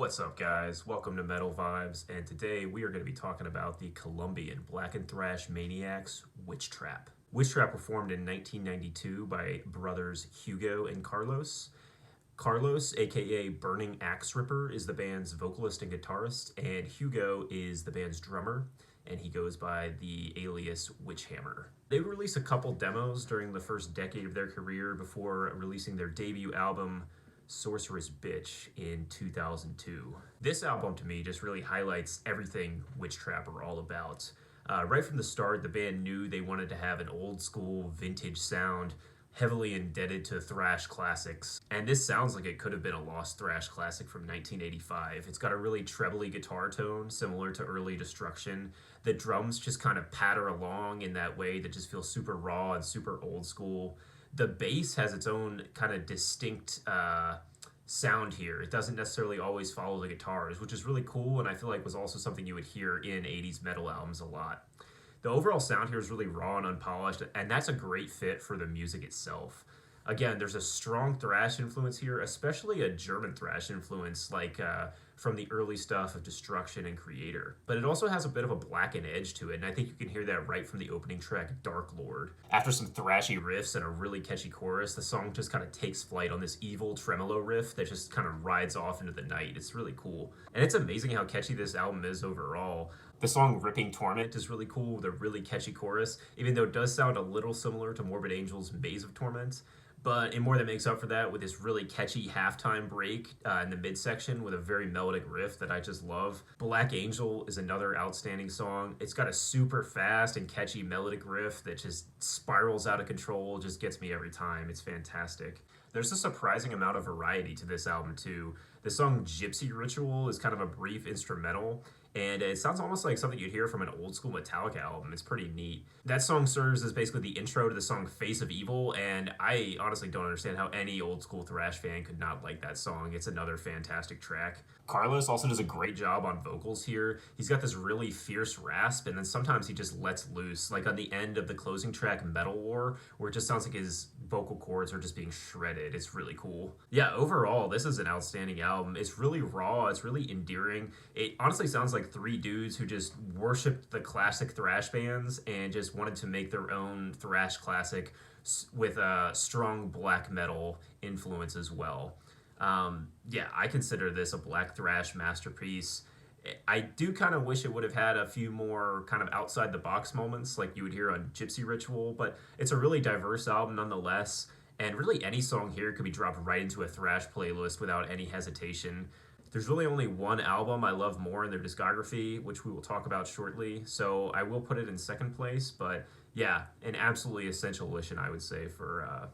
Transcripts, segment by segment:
What's up, guys? Welcome to Metal Vibes, and today we are going to be talking about the Colombian black-thrash maniacs, Witchtrap. Witchtrap were formed in 1992 by brothers Hugo and Carlos. Carlos, aka Burning Axe Ripper, is the band's vocalist and guitarist, and Hugo is the band's drummer, and he goes by the alias Witchhammer. They would release a couple demos during the first decade of their career before releasing their debut album, Sorceress Bitch, in 2002. This album to me just really highlights everything Witchtrap are all about. Right from the start, the band knew they wanted to have an old school vintage sound, heavily indebted to thrash classics. And this sounds like it could have been a lost thrash classic from 1985. It's got a really trebly guitar tone, similar to early Destruction. The drums just kind of patter along in that way that just feels super raw and super old school. The bass has its own kind of distinct sound here. It doesn't necessarily always follow the guitars, which is really cool, and I feel like was also something you would hear in 80s metal albums a lot. The overall sound here is really raw and unpolished, and that's a great fit for the music itself. Again, there's a strong thrash influence here, especially a German thrash influence, like from the early stuff of Destruction and Creator. But it also has a bit of a blackened edge to it, and I think you can hear that right from the opening track, Dark Lord. After some thrashy riffs and a really catchy chorus, the song just kind of takes flight on this evil tremolo riff that just kind of rides off into the night. It's really cool. And it's amazing how catchy this album is overall. The song Ripping Torment is really cool with a really catchy chorus, even though it does sound a little similar to Morbid Angel's Maze of Torment. But it more than makes up for that with this really catchy halftime break in the midsection with a very melodic riff that I just love. Black Angel is another outstanding song. It's got a super fast and catchy melodic riff that just spirals out of control, just gets me every time. It's fantastic. There's a surprising amount of variety to this album too. The song Gypsy Ritual is kind of a brief instrumental, and it sounds almost like something you'd hear from an old school Metallica album. It's pretty neat. That song serves as basically the intro to the song Face of Evil, and I honestly don't understand how any old school thrash fan could not like that song. It's another fantastic track. Carlos also does a great job on vocals here. He's got this really fierce rasp, and then sometimes he just lets loose, like on the end of the closing track Metal War, where it just sounds like his vocal cords are just being shredded. It's really cool. Yeah, overall, this is an outstanding album. It's really raw. It's really endearing. It honestly sounds like three dudes who just worshipped the classic thrash bands and just wanted to make their own thrash classic with a strong black metal influence as well. Yeah, I consider this a black thrash masterpiece. I do kind of wish it would have had a few more kind of outside the box moments like you would hear on Gypsy Ritual, but it's a really diverse album nonetheless, and really any song here could be dropped right into a thrash playlist without any hesitation. There's really only one album I love more in their discography, which we will talk about shortly, so I will put it in second place, but yeah, an absolutely essential listen, I would say, for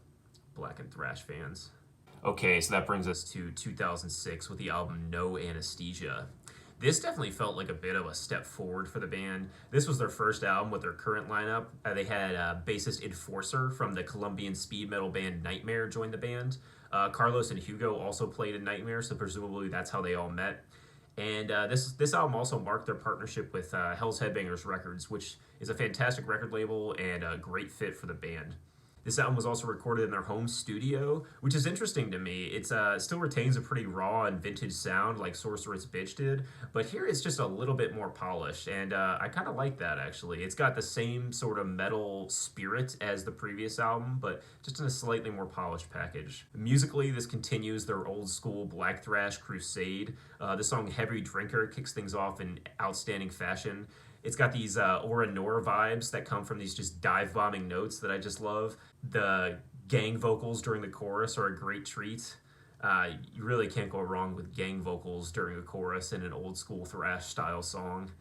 black and thrash fans. Okay, so that brings us to 2006 with the album No Anesthesia. This definitely felt like a bit of a step forward for the band. This was their first album with their current lineup. They had bassist Enforcer from the Colombian speed metal band Nightmare join the band. Carlos and Hugo also played in Nightmare, so presumably that's how they all met. And this album also marked their partnership with Hell's Headbangers Records, which is a fantastic record label and a great fit for the band. This album was also recorded in their home studio, which is interesting to me. It still retains a pretty raw and vintage sound like Sorceress Bitch did, but here it's just a little bit more polished, and I kind of like that, actually. It's got the same sort of metal spirit as the previous album, but just in a slightly more polished package. Musically, this continues their old school black thrash crusade. The song Heavy Drinker kicks things off in outstanding fashion. It's got these Aura Nora vibes that come from these just dive-bombing notes that I just love. The gang vocals during the chorus are a great treat. You really can't go wrong with gang vocals during a chorus in an old-school thrash-style song.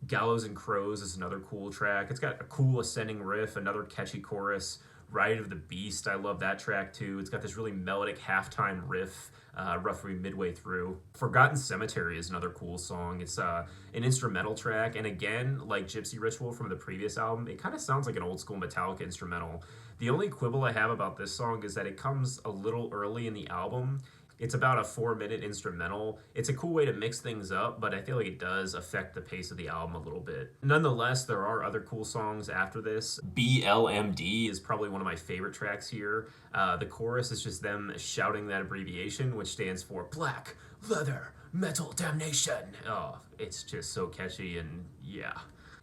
Gallows and Crows is another cool track. It's got a cool ascending riff, another catchy chorus. Ride of the Beast, I love that track too. It's got this really melodic halftime riff roughly midway through. Forgotten Cemetery is another cool song. It's an instrumental track, and again, like Gypsy Ritual from the previous album, it kind of sounds like an old school Metallica instrumental. The only quibble I have about this song is that it comes a little early in the album. It's about a 4-minute instrumental. It's a cool way to mix things up, but I feel like it does affect the pace of the album a little bit. Nonetheless, there are other cool songs after this. BLMD is probably one of my favorite tracks here. The chorus is just them shouting that abbreviation, which stands for Black Leather Metal damnation. Oh, it's just so catchy, and yeah.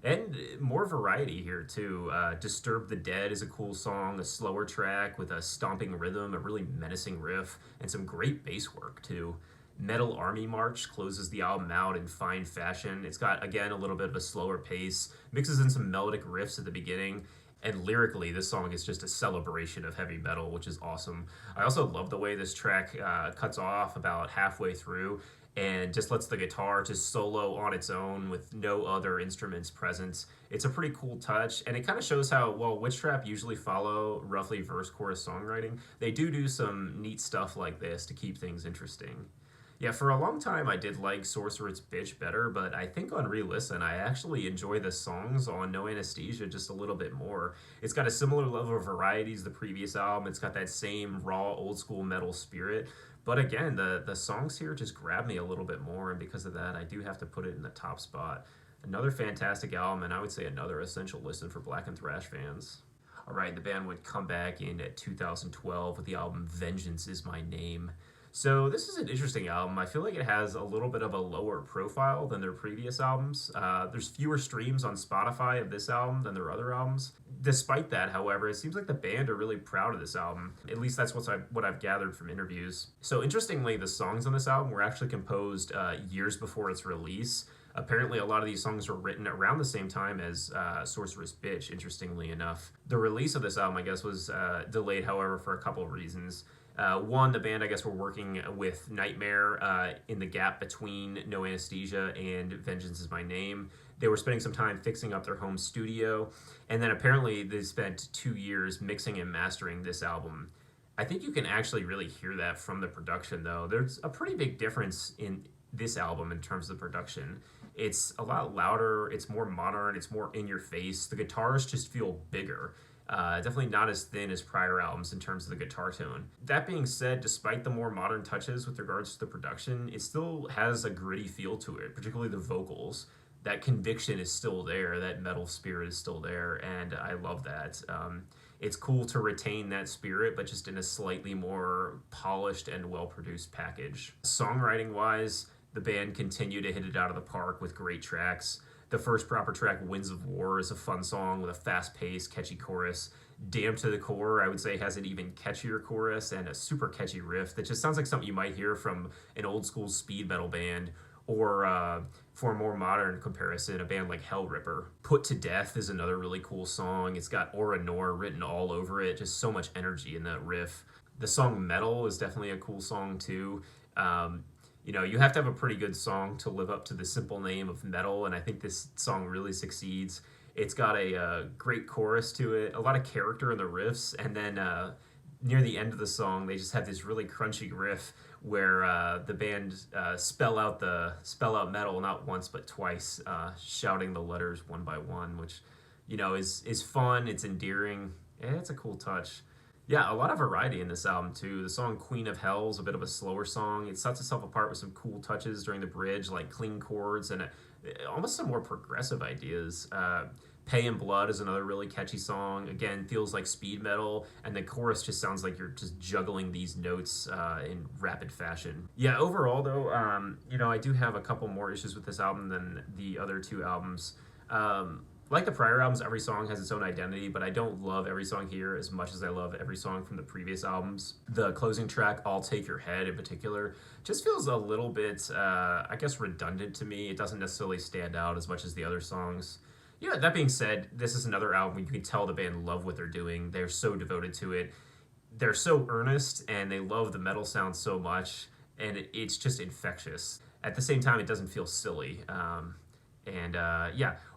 And more variety here too. Disturb the Dead is a cool song, a slower track with a stomping rhythm, a really menacing riff, and some great bass work too. Metal Army March closes the album out in fine fashion. It's got, again, a little bit of a slower pace, mixes in some melodic riffs at the beginning, and lyrically, this song is just a celebration of heavy metal, which is awesome. I also love the way this track cuts off about halfway through and just lets the guitar just solo on its own with no other instruments present. It's a pretty cool touch, and it kind of shows how, well, Witchtrap usually follow roughly verse-chorus songwriting. They do some neat stuff like this to keep things interesting. Yeah, for a long time I did like Sorceress Bitch better, but I think on re-listen I actually enjoy the songs on No Anesthesia just a little bit more. It's got a similar level of variety as the previous album. It's got that same raw old school metal spirit. But again, the songs here just grab me a little bit more, and because of that I do have to put it in the top spot. Another fantastic album, and I would say another essential listen for Black and Thrash fans. Alright, the band would come back in 2012 with the album Vengeance Is My Name. So this is an interesting album. I feel like it has a little bit of a lower profile than their previous albums. There's fewer streams on Spotify of this album than their other albums. Despite that, however, it seems like the band are really proud of this album. At least that's what I've gathered from interviews. So interestingly, the songs on this album were actually composed years before its release. Apparently, a lot of these songs were written around the same time as Sorceress Bitch, interestingly enough. The release of this album, I guess, was delayed, however, for a couple of reasons. One, the band, I guess, were working with Nightmare in the gap between No Anesthesia and Vengeance Is My Name. They were spending some time fixing up their home studio, and then apparently they spent 2 years mixing and mastering this album. I think you can actually really hear that from the production, though. There's a pretty big difference in this album in terms of production. It's a lot louder, it's more modern, it's more in your face. The guitars just feel bigger. Definitely not as thin as prior albums in terms of the guitar tone. That being said, despite the more modern touches with regards to the production, it still has a gritty feel to it, particularly the vocals. That conviction is still there, that metal spirit is still there, and I love that. It's cool to retain that spirit, but just in a slightly more polished and well-produced package. Songwriting-wise, the band continued to hit it out of the park with great tracks. The first proper track, Winds of War, is a fun song with a fast-paced, catchy chorus. Damned to the Core, I would say, has an even catchier chorus and a super catchy riff that just sounds like something you might hear from an old-school speed metal band, or for a more modern comparison, a band like Hell Ripper. Put to Death is another really cool song. It's got Aura Nor written all over it, just so much energy in that riff. The song Metal is definitely a cool song, too. You have to have a pretty good song to live up to the simple name of metal, and I think this song really succeeds. It's got a great chorus to it, a lot of character in the riffs, and then near the end of the song, they just have this really crunchy riff where the band spell out metal not once but twice, shouting the letters one by one, which is fun. It's endearing. It's a cool touch. Yeah, a lot of variety in this album, too. The song Queen of Hell is a bit of a slower song. It sets itself apart with some cool touches during the bridge, like clean chords and almost some more progressive ideas. Pay and Blood is another really catchy song. Again, feels like speed metal, and the chorus just sounds like you're just juggling these notes in rapid fashion. Yeah, overall, though, I do have a couple more issues with this album than the other two albums. Like the prior albums, every song has its own identity, but I don't love every song here as much as I love every song from the previous albums. The closing track, I'll Take Your Head in particular, just feels a little bit, redundant to me. It doesn't necessarily stand out as much as the other songs. Yeah, that being said, this is another album you can tell the band love what they're doing. They're so devoted to it. They're so earnest, and they love the metal sound so much, and it's just infectious. At the same time, it doesn't feel silly.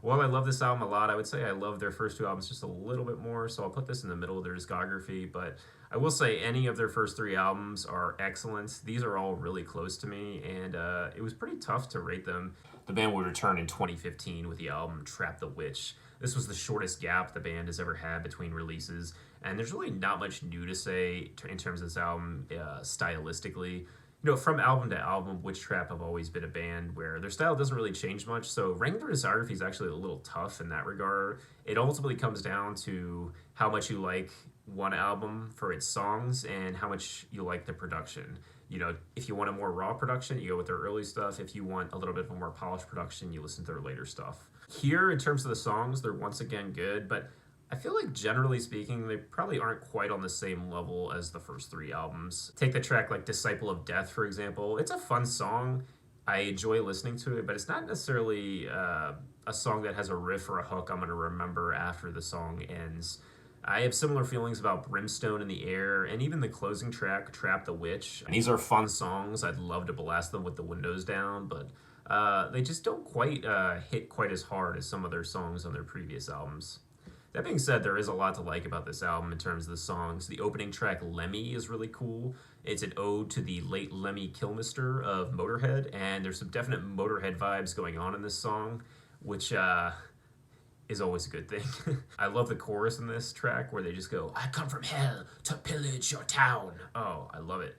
While I love this album a lot, I would say I love their first two albums just a little bit more, so I'll put this in the middle of their discography, but I will say any of their first three albums are excellent. These are all really close to me, and it was pretty tough to rate them. The band would return in 2015 with the album Trap the Witch. This was the shortest gap the band has ever had between releases, and there's really not much new to say in terms of this album stylistically. From album to album, Witchtrap have always been a band where their style doesn't really change much, so ranking their discography is actually a little tough in that regard. It ultimately comes down to how much you like one album for its songs and how much you like the production. If you want a more raw production, you go with their early stuff. If you want a little bit of a more polished production, you listen to their later stuff. Here, in terms of the songs, they're once again good, but I feel like generally speaking, they probably aren't quite on the same level as the first three albums. Take the track like Disciple of Death, for example. It's a fun song. I enjoy listening to it, but it's not necessarily a song that has a riff or a hook I'm going to remember after the song ends. I have similar feelings about Brimstone in the Air and even the closing track, Trap the Witch. And these are fun songs. I'd love to blast them with the windows down, but they just don't quite hit quite as hard as some of their songs on their previous albums. That being said, there is a lot to like about this album in terms of the songs. The opening track, Lemmy, is really cool. It's an ode to the late Lemmy Kilmister of Motorhead, and there's some definite Motorhead vibes going on in this song, which is always a good thing. I love the chorus in this track where they just go, "I come from hell to pillage your town." Oh, I love it.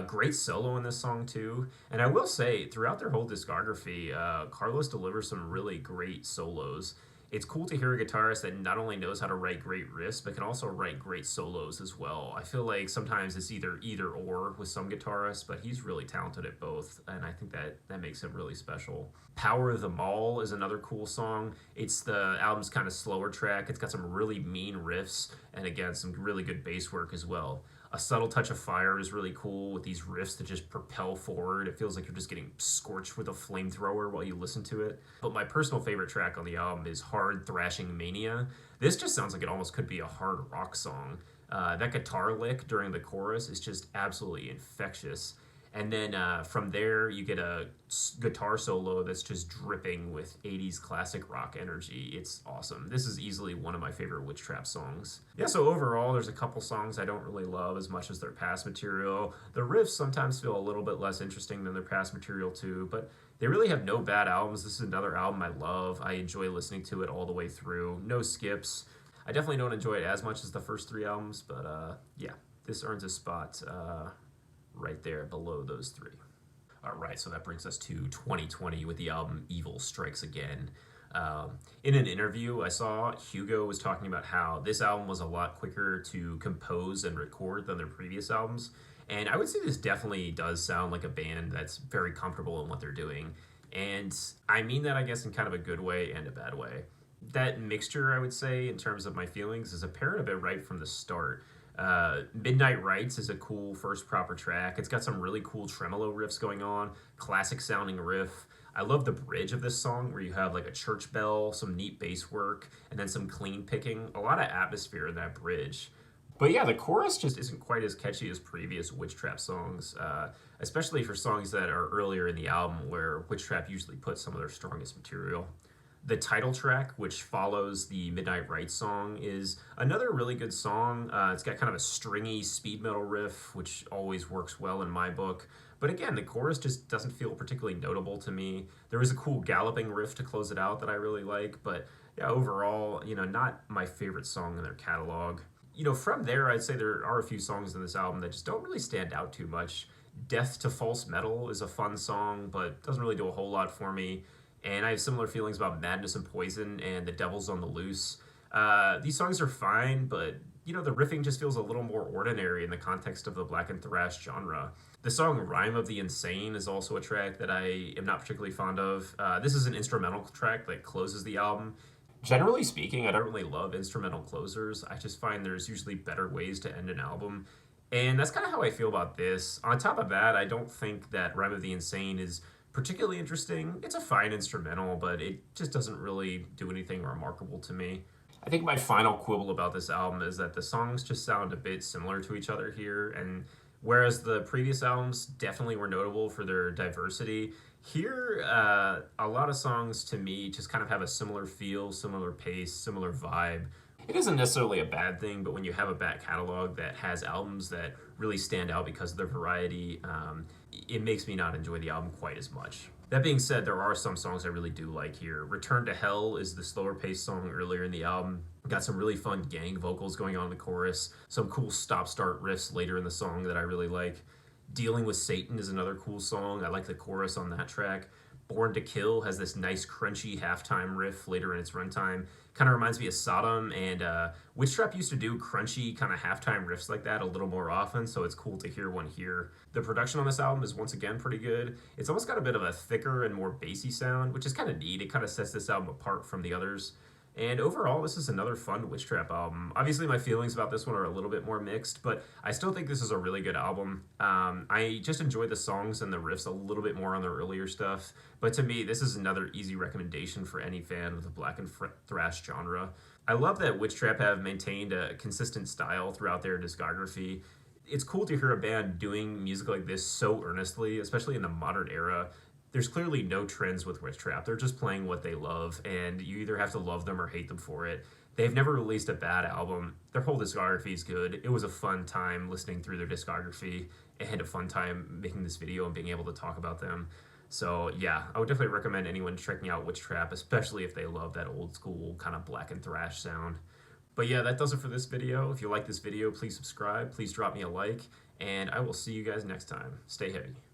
Great solo in this song too. And I will say, throughout their whole discography, Carlos delivers some really great solos. It's cool to hear a guitarist that not only knows how to write great riffs, but can also write great solos as well. I feel like sometimes it's either or with some guitarists, but he's really talented at both, and I think that makes him really special. Power of the Mall is another cool song. It's the album's kind of slower track. It's got some really mean riffs, and again, some really good bass work as well. A Subtle Touch of Fire is really cool with these riffs that just propel forward. It feels like you're just getting scorched with a flamethrower while you listen to it. But my personal favorite track on the album is Hard Thrashing Mania. This just sounds like it almost could be a hard rock song. That guitar lick during the chorus is just absolutely infectious. And then from there, you get a guitar solo that's just dripping with 80s classic rock energy. It's awesome. This is easily one of my favorite Witchtrap songs. Yeah, so overall, there's a couple songs I don't really love as much as their past material. The riffs sometimes feel a little bit less interesting than their past material too, but they really have no bad albums. This is another album I love. I enjoy listening to it all the way through. No skips. I definitely don't enjoy it as much as the first three albums, but yeah, this earns a spot right there below those three. All right, so that brings us to 2020 with the album Evil Strikes Again. In an interview I saw, Hugo was talking about how this album was a lot quicker to compose and record than their previous albums. And I would say this definitely does sound like a band that's very comfortable in what they're doing. And I mean that, I guess, in kind of a good way and a bad way. That mixture, I would say, in terms of my feelings, is apparent a bit right from the start. Midnight Rites is a cool first proper track. It's got some really cool tremolo riffs going on, classic sounding riff. I love the bridge of this song where you have like a church bell, some neat bass work, and then some clean picking. A lot of atmosphere in that bridge. But yeah, the chorus just isn't quite as catchy as previous Witchtrap songs, especially for songs that are earlier in the album where Witchtrap usually puts some of their strongest material. The title track, which follows the Midnight Rites song, is another really good song. It's got kind of a stringy speed metal riff, which always works well in my book. But again, the chorus just doesn't feel particularly notable to me. There is a cool galloping riff to close it out that I really like, but yeah, overall, not my favorite song in their catalog. From there, I'd say there are a few songs in this album that just don't really stand out too much. Death to False Metal is a fun song, but doesn't really do a whole lot for me. And I have similar feelings about Madness and Poison and The Devil's on the Loose. These songs are fine, but, the riffing just feels a little more ordinary in the context of the black and thrash genre. The song Rhyme of the Insane is also a track that I am not particularly fond of. This is an instrumental track that closes the album. Generally speaking, I don't really love instrumental closers. I just find there's usually better ways to end an album. And that's kind of how I feel about this. On top of that, I don't think that Rhyme of the Insane is particularly interesting. It's a fine instrumental, but it just doesn't really do anything remarkable to me. I think my final quibble about this album is that the songs just sound a bit similar to each other here, and whereas the previous albums definitely were notable for their diversity, here a lot of songs to me just kind of have a similar feel, similar pace, similar vibe. It isn't necessarily a bad thing, but when you have a back catalog that has albums that really stand out because of their variety, it makes me not enjoy the album quite as much. That being said, there are some songs I really do like here. Return to Hell is the slower paced song earlier in the album. Got some really fun gang vocals going on in the chorus, some cool stop-start riffs later in the song that I really like. Dealing with Satan is another cool song. I like the chorus on that track. Born to Kill has this nice crunchy halftime riff later in its runtime. Kind of reminds me of Sodom, and Witchtrap used to do crunchy kind of halftime riffs like that a little more often, so it's cool to hear one here. The production on this album is once again pretty good. It's almost got a bit of a thicker and more bassy sound, which is kind of neat. It kind of sets this album apart from the others. And overall, this is another fun Witchtrap album. Obviously, my feelings about this one are a little bit more mixed, but I still think this is a really good album. I just enjoy the songs and the riffs a little bit more on their earlier stuff. But to me, this is another easy recommendation for any fan of the black and thrash genre. I love that Witchtrap have maintained a consistent style throughout their discography. It's cool to hear a band doing music like this so earnestly, especially in the modern era. There's clearly no trends with Witchtrap. They're just playing what they love, and you either have to love them or hate them for it. They've never released a bad album. Their whole discography is good. It was a fun time listening through their discography and a fun time making this video and being able to talk about them. So yeah, I would definitely recommend anyone checking out Witchtrap, especially if they love that old school kind of black and thrash sound. But yeah, that does it for this video. If you like this video, please subscribe, please drop me a like, and I will see you guys next time. Stay heavy.